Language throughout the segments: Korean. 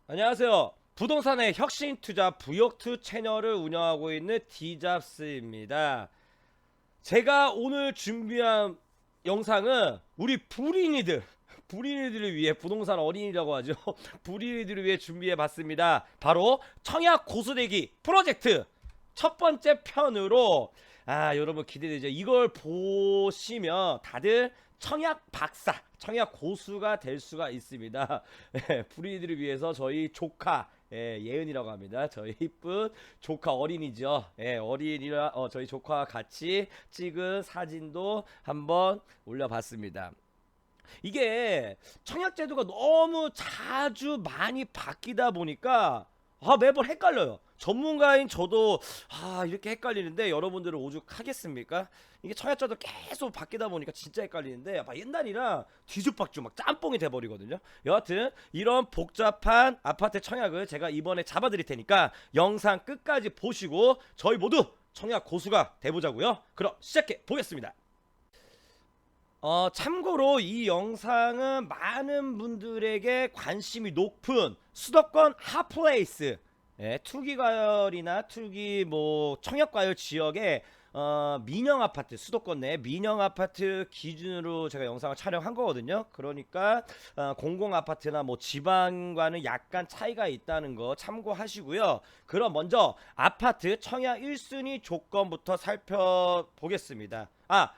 안녕하세요. 부동산의 혁신 투자 부역투 채널을 운영하고 있는 디잡스입니다. 제가 오늘 준비한 영상은 우리 불인이들을 위해 부동산 어린이라고 하죠. 불인이들을 위해 준비해 봤습니다. 바로 청약 고수대기 프로젝트 첫 번째 편으로 여러분 기대되죠. 이걸 보시면 다들 청약 박사, 청약 고수가 될 수가 있습니다. 불인이들을 위해서 저희 조카 예은이라고 합니다. 저희 이쁜 조카 어린이죠. 어린이랑 저희 조카와 같이 찍은 사진도 한번 올려봤습니다. 이게 청약제도가 너무 자주 많이 바뀌다 보니까 매번 헷갈려요. 전문가인 저도 이렇게 헷갈리는데 여러분들은 오죽하겠습니까? 이게 청약제도 계속 바뀌다 보니까 진짜 헷갈리는데 막 옛날이랑 뒤죽박죽 막 짬뽕이 돼버리거든요. 여하튼 이런 복잡한 아파트 청약을 제가 이번에 잡아드릴 테니까 영상 끝까지 보시고 저희 모두 청약 고수가 돼보자고요. 그럼 시작해 보겠습니다. 참고로 이 영상은 많은 분들에게 관심이 높은 수도권 핫플레이스, 투기과열이나 투기 뭐 청약과열 지역에 민영 아파트, 수도권 내 민영 아파트 기준으로 제가 영상을 촬영한 거거든요. 그러니까 공공 아파트나 뭐 지방과는 약간 차이가 있다는 거 참고하시고요. 그럼 먼저 아파트 청약 1순위 조건부터 살펴보겠습니다.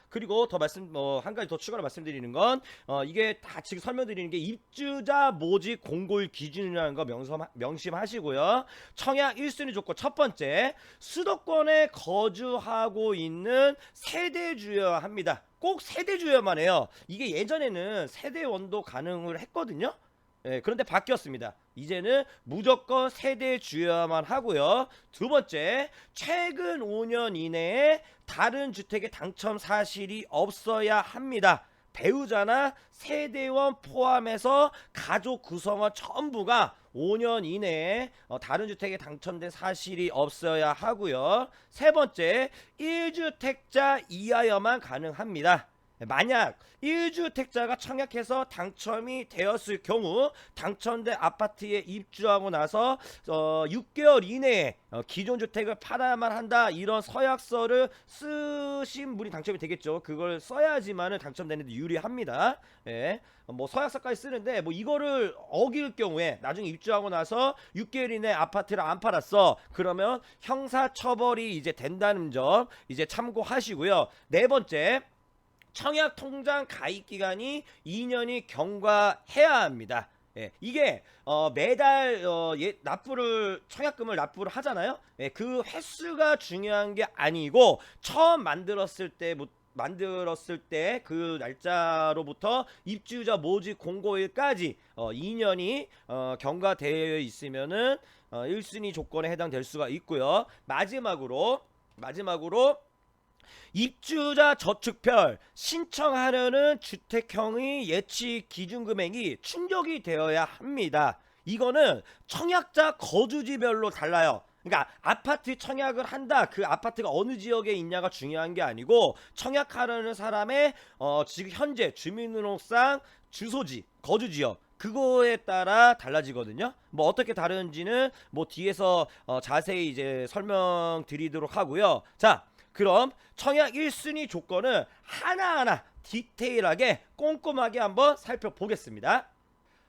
그리고 더 한 가지 더 추가로 말씀드리는 건 이게 다 지금 설명드리는 게 입주자 모집 공고일 기준이라는 거 명심하시고요. 청약 1순위 조건 첫 번째, 수도권에 거주하고 있는 세대주여야 합니다. 꼭 세대주여만 해요. 이게 예전에는 세대원도 가능을 했거든요. 그런데 바뀌었습니다. 이제는 무조건 세대 주여야만 하고요. 두 번째, 최근 5년 이내에 다른 주택의 당첨 사실이 없어야 합니다. 배우자나 세대원 포함해서 가족 구성원 전부가 5년 이내에 다른 주택에 당첨된 사실이 없어야 하고요. 세 번째, 1주택자 이하여만 가능합니다. 만약 1주택자가 청약해서 당첨이 되었을 경우 당첨된 아파트에 입주하고 나서 6개월 이내에 기존 주택을 팔아야만 한다, 이런 서약서를 쓰신 분이 당첨이 되겠죠. 그걸 써야지만은 당첨되는데 유리합니다. 뭐 서약서까지 쓰는데 뭐 이거를 어길 경우에 나중에 입주하고 나서 6개월 이내 아파트를 안 팔았어, 그러면 형사처벌이 이제 된다는 점 이제 참고하시고요. 네 번째, 청약 통장 가입 기간이 2년이 경과해야 합니다. 이게 매달 납부를 청약금을 납부를 하잖아요. 그 횟수가 중요한 게 아니고 처음 만들었을 때 그 날짜로부터 입주자 모집 공고일까지 2년이 경과되어 있으면은 1순위 조건에 해당될 수가 있고요. 마지막으로 입주자 저축별 신청하려는 주택형의 예치 기준 금액이 충족이 되어야 합니다. 이거는 청약자 거주지별로 달라요. 그러니까 아파트 청약을 한다, 그 아파트가 어느 지역에 있냐가 중요한 게 아니고 청약하려는 사람의 지금 현재 주민등록상 주소지, 거주지역, 그거에 따라 달라지거든요. 뭐 어떻게 다른지는 뭐 뒤에서 자세히 이제 설명드리도록 하고요. 자, 그럼 청약 1순위 조건은 하나하나 디테일하게 꼼꼼하게 한번 살펴보겠습니다.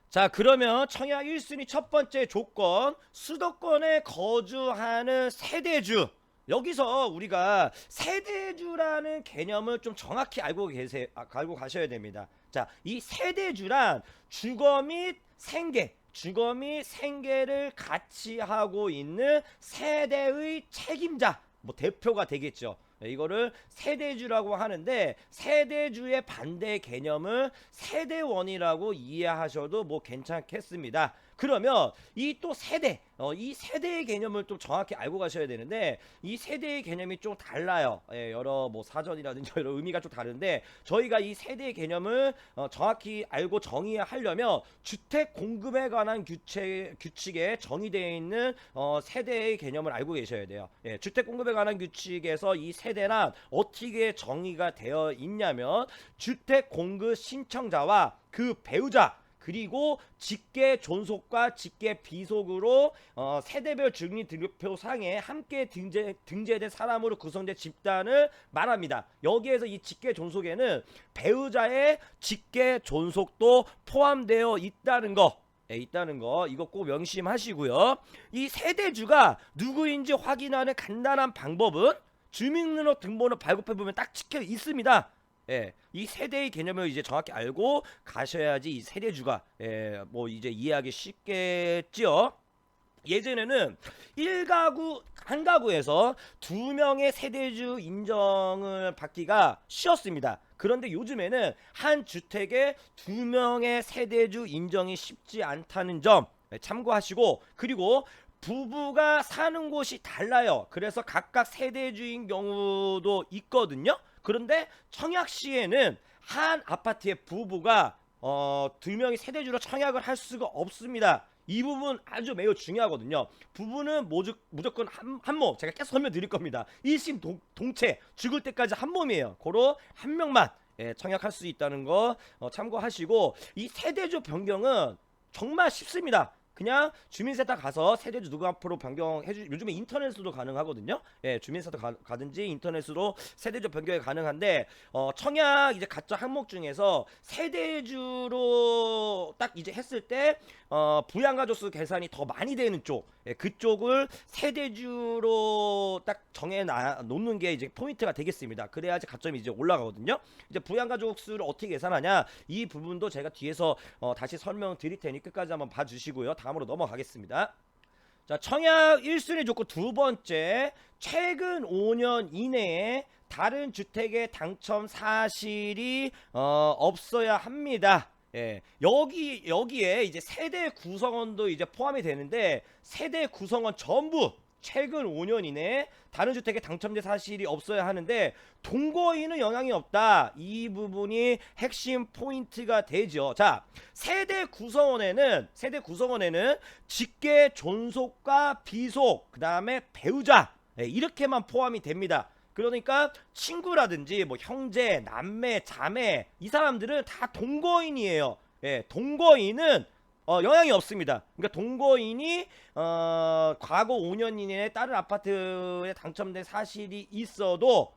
자, 그러면 청약 1순위 첫 번째 조건, 수도권에 거주하는 세대주. 여기서 우리가 세대주라는 개념을 좀 정확히 알고 가셔야 됩니다. 자, 이 세대주란 주거 및 생계를 같이 하고 있는 세대의 책임자, 뭐 대표가 되겠죠. 이거를 세대주라고 하는데, 세대주의 반대 개념을 세대원이라고 이해하셔도 뭐 괜찮겠습니다. 그러면 이 또 이 세대의 개념을 좀 정확히 알고 가셔야 되는데, 이 세대의 개념이 좀 달라요. 여러 뭐 사전이라든지 여러 의미가 좀 다른데, 저희가 이 세대의 개념을 정확히 알고 정의하려면 주택 공급에 관한 규칙에 정의되어 있는 세대의 개념을 알고 계셔야 돼요. 주택 공급에 관한 규칙에서 이 세대란 어떻게 정의가 되어 있냐면, 주택 공급 신청자와 그 배우자, 그리고 직계 존속과 직계 비속으로 세대별 주민등록표상에 함께 등재된 사람으로 구성된 집단을 말합니다. 여기에서 이 직계 존속에는 배우자의 직계 존속도 포함되어 있다는 거. 이거 꼭 명심하시고요. 이 세대주가 누구인지 확인하는 간단한 방법은 주민등록번호 발급해보면 딱 찍혀 있습니다. 이 세대의 개념을 이제 정확히 알고 가셔야지 이 세대주가 뭐 이제 이해하기 쉽겠지요. 예전에는 1가구 한 가구에서 2명의 세대주 인정을 받기가 쉬웠습니다. 그런데 요즘에는 한 주택에 2명의 세대주 인정이 쉽지 않다는 점 참고하시고, 그리고 부부가 사는 곳이 달라요. 그래서 각각 세대주인 경우도 있거든요. 그런데 청약시에는 한 아파트의 부부가 2명이 세대주로 청약을 할 수가 없습니다. 이 부분 아주 매우 중요하거든요. 부부는 무조건 한 몸, 제가 계속 설명드릴 겁니다. 일심 동체, 죽을 때까지 한 몸이에요. 고로 한 명만 청약할 수 있다는 거 참고하시고, 이 세대주 변경은 정말 쉽습니다. 그냥 주민센터 가서 세대주 누구 앞으로 변경해주. 요즘에 인터넷으로도 가능하거든요. 주민센터 가든지 인터넷으로 세대주 변경이 가능한데, 청약 이제 가짜 항목 중에서 세대주로 딱 이제 했을 때 부양가족수 계산이 더 많이 되는 쪽, 그쪽을 세대주로 딱 정해 놓는 게 이제 포인트가 되겠습니다. 그래야지 가점이 이제 올라가거든요. 이제 부양가족수를 어떻게 계산하냐, 이 부분도 제가 뒤에서 다시 설명드릴 테니 끝까지 한번 봐주시고요. 다음으로 넘어가겠습니다. 자, 청약 1순위 조건 두 번째, 최근 5년 이내에 다른 주택의 당첨 사실이 없어야 합니다. 여기에 이제 세대 구성원도 이제 포함이 되는데, 세대 구성원 전부 최근 5년 이내에 다른 주택에 당첨된 사실이 없어야 하는데, 동거인은 영향이 없다. 이 부분이 핵심 포인트가 되죠. 자, 세대 구성원에는 직계 존속과 비속, 그 다음에 배우자, 이렇게만 포함이 됩니다. 그러니까 친구라든지 뭐 형제, 남매, 자매, 이 사람들은 다 동거인이에요. 동거인은 영향이 없습니다. 그러니까 동거인이 과거 5년 이내에 다른 아파트에 당첨된 사실이 있어도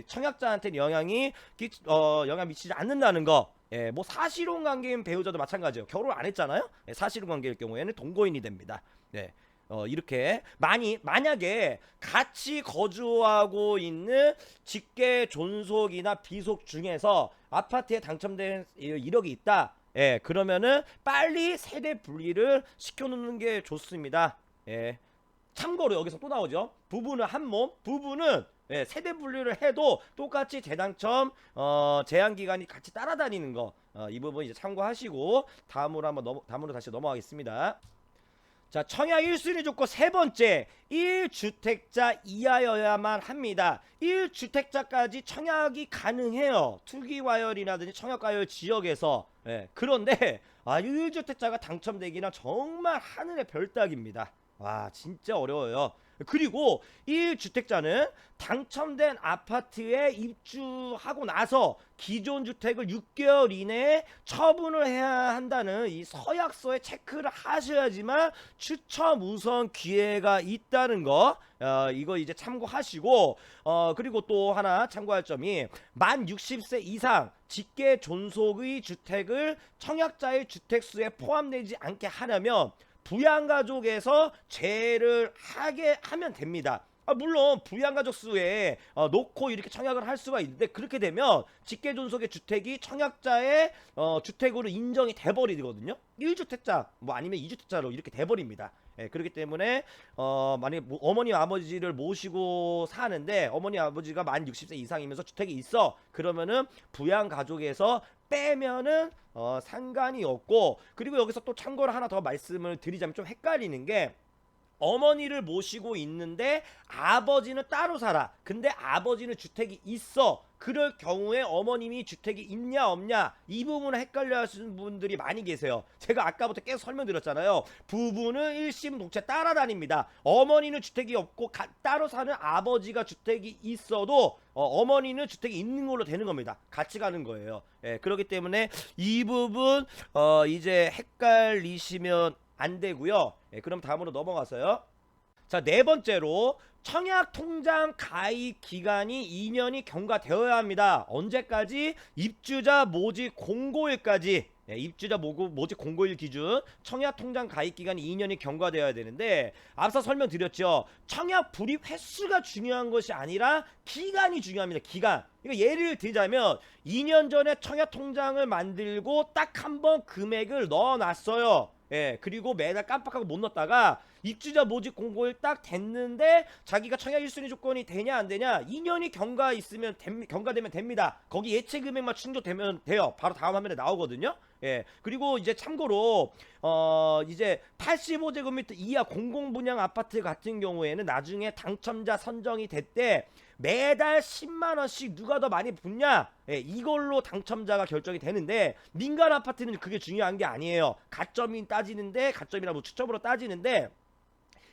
청약자한테는 영향 미치지 않는다는 거. 뭐 사실혼 관계인 배우자도 마찬가지예요. 결혼 안 했잖아요. 사실혼 관계일 경우에는 동거인이 됩니다. 이렇게 만약에 같이 거주하고 있는 직계 존속이나 비속 중에서 아파트에 당첨된 이력이 있다. 그러면은 빨리 세대 분리를 시켜놓는 게 좋습니다. 참고로 여기서 또 나오죠. 부부는 한 몸, 부부는 세대 분리를 해도 똑같이 재당첨 제한 기간이 같이 따라다니는 거, 이 부분 이제 참고하시고 다음으로 다시 넘어가겠습니다. 자, 청약 1순위 조건 세 번째, 1주택자 이하여야만 합니다. 1주택자까지 청약이 가능해요. 투기과열이라든지 청약과열 지역에서. 그런데 1주택자가 당첨되기는 정말 하늘의 별 따기입니다. 와, 진짜 어려워요. 그리고 1주택자는 당첨된 아파트에 입주하고 나서 기존 주택을 6개월 이내에 처분을 해야 한다는 이 서약서에 체크를 하셔야지만 추첨 우선 기회가 있다는 거, 이거 이제 참고하시고, 그리고 또 하나 참고할 점이, 만 60세 이상 직계 존속의 주택을 청약자의 주택수에 포함되지 않게 하려면 부양가족에서 제외를 하게 하면 됩니다. 물론 부양가족 수에 놓고 이렇게 청약을 할 수가 있는데, 그렇게 되면 직계존속의 주택이 청약자의 주택으로 인정이 돼버리거든요. 1주택자 뭐 아니면 2주택자로 이렇게 돼버립니다. 그렇기 때문에 만약에 어머니 아버지를 모시고 사는데 어머니 아버지가 만 60세 이상이면서 주택이 있어, 그러면은 부양가족에서 빼면은 상관이 없고, 그리고 여기서 또 참고로 하나 더 말씀을 드리자면 좀 헷갈리는 게, 어머니를 모시고 있는데 아버지는 따로 살아. 근데 아버지는 주택이 있어. 그럴 경우에 어머님이 주택이 있냐 없냐 이 부분을 헷갈려 하시는 분들이 많이 계세요. 제가 아까부터 계속 설명드렸잖아요. 부부는 일심 동체 따라다닙니다. 어머니는 주택이 없고 따로 사는 아버지가 주택이 있어도 어머니는 주택이 있는 걸로 되는 겁니다. 같이 가는 거예요. 예, 그렇기 때문에 이 부분 이제 헷갈리시면 안 되고요. 예, 그럼 다음으로 넘어가서요. 자, 네 번째로 청약 통장 가입 기간이 2년이 경과되어야 합니다. 언제까지? 입주자 모집 공고일까지. 예, 입주자 모집 공고일 기준 청약 통장 가입 기간이 2년이 경과되어야 되는데 앞서 설명드렸죠. 청약 불입 횟수가 중요한 것이 아니라 기간이 중요합니다. 기간. 그러니까 예를 들자면 2년 전에 청약 통장을 만들고 딱 한 번 금액을 넣어놨어요. 예, 그리고 매달 깜빡하고 못 넣었다가 입주자 모집 공고일 딱 됐는데 자기가 청약 1순위 조건이 되냐 안 되냐 2년이 경과되면 됩니다. 거기 예치 금액만 충족되면 돼요. 바로 다음 화면에 나오거든요. 예, 그리고 이제 참고로 이제 85제곱미터 이하 공공분양 아파트 같은 경우에는 나중에 당첨자 선정이 됐대. 매달 10만원씩 누가 더 많이 붙냐, 예, 이걸로 당첨자가 결정이 되는데 민간 아파트는 그게 중요한 게 아니에요. 가점이 따지는데 가점이나 뭐 추첨으로 따지는데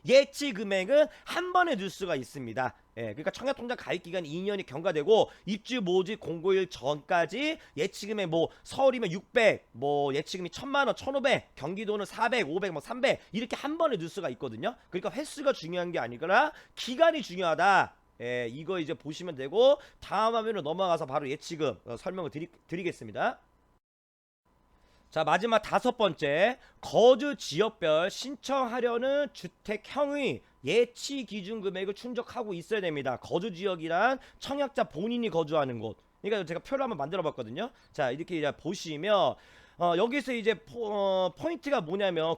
예치 금액은 한 번에 넣을 수가 있습니다. 예, 그러니까 청약통장 가입 기간 2년이 경과되고 입주 모집 공고일 전까지 예치 금액 뭐 서울이면 600, 뭐 예치금이 1000만 원, 1500, 경기도는 400, 500, 뭐 300 이렇게 한 번에 넣을 수가 있거든요. 그러니까 횟수가 중요한 게 아니라 기간이 중요하다. 예, 이거 이제 보시면 되고 다음 화면으로 넘어가서 바로 예치금 설명을 드리겠습니다. 자, 마지막 다섯 번째, 거주 지역별 신청하려는 주택형의 예치 기준 금액을 충족하고 있어야 됩니다. 거주 지역이란 청약자 본인이 거주하는 곳. 그러니까 제가 표를 한번 만들어 봤거든요. 자, 이렇게 이제 보시면 여기서 이제 포인트가 뭐냐면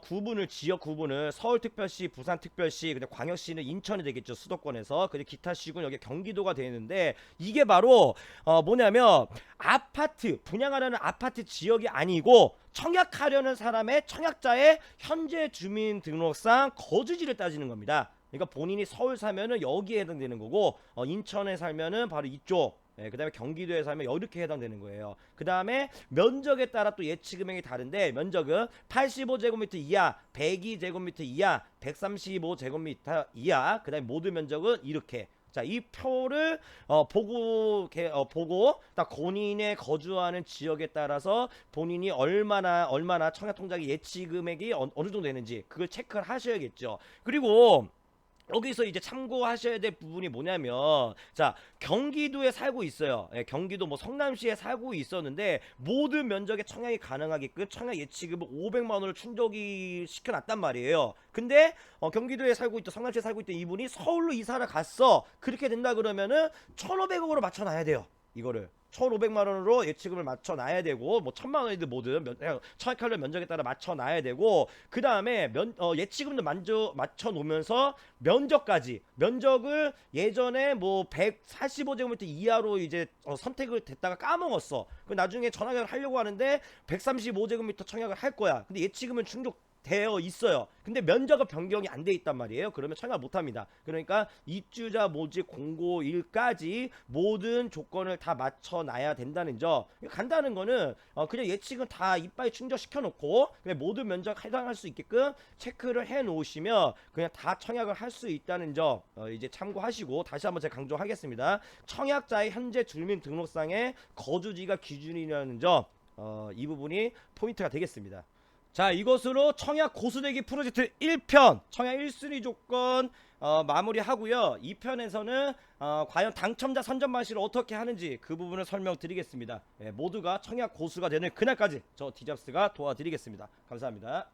지역 구분을 서울특별시, 부산특별시, 근데 광역시는 인천이 되겠죠. 수도권에서. 근데 기타시군 여기 경기도가 되는데 이게 바로 뭐냐면 아파트 분양하려는 아파트 지역이 아니고 청약하려는 사람의 청약자의 현재 주민등록상 거주지를 따지는 겁니다. 그러니까 본인이 서울 살면은 여기에 해당되는 거고 인천에 살면은 바로 이쪽. 예, 그 다음에 경기도에 살면 이렇게 해당되는 거예요. 그 다음에 면적에 따라 또 예치 금액이 다른데 면적은 85제곱미터 이하, 102제곱미터 이하, 135제곱미터 이하, 그 다음에 모든 면적은 이렇게. 자, 이 표를 보고 딱 본인의 거주하는 지역에 따라서 본인이 얼마나 청약통장의 예치 금액이 어느 정도 되는지 그걸 체크를 하셔야겠죠. 그리고 여기서 이제 참고하셔야 될 부분이 뭐냐면 자, 경기도에 살고 있어요. 예, 경기도 뭐 성남시에 살고 있었는데 모든 면적에 청약이 가능하게끔 청약 예치금을 500만원을 충족이 시켜놨단 말이에요. 근데 경기도에 살고 있던 성남시에 살고 있던 이분이 서울로 이사를 갔어. 그렇게 된다 그러면은 1,500억으로 맞춰놔야 돼요. 이거를 1,500만원으로 예치금을 맞춰놔야 되고 뭐 1,000만원이든 뭐든 청약하려는 면적에 따라 맞춰놔야 되고 그 다음에 예치금도 맞춰놓으면서 면적을 예전에 뭐 145제곱미터 이하로 이제 선택을 됐다가 까먹었어. 그 나중에 전화를 하려고 하는데 135제곱미터 청약을 할 거야. 근데 예치금은 되어 있어요. 근데 면적은 변경이 안 돼 있단 말이에요. 그러면 청약 못 합니다. 그러니까 입주자 모집 공고일까지 모든 조건을 다 맞춰 놔야 된다는 점. 간다는 거는 그냥 예측은 다 이빨 충족시켜 놓고 그냥 모든 면적 해당할 수 있게끔 체크를 해 놓으시면 그냥 다 청약을 할 수 있다는 점 이제 참고하시고 다시 한번 제가 강조하겠습니다. 청약자의 현재 주민등록상의 거주지가 기준이라는 점 이 부분이 포인트가 되겠습니다. 자, 이것으로 청약 고수되기 프로젝트 1편 청약 1순위 조건 마무리하고요. 2편에서는 과연 당첨자 선정 방식을 어떻게 하는지 그 부분을 설명드리겠습니다. 모두가 청약 고수가 되는 그날까지 저 디잡스가 도와드리겠습니다. 감사합니다.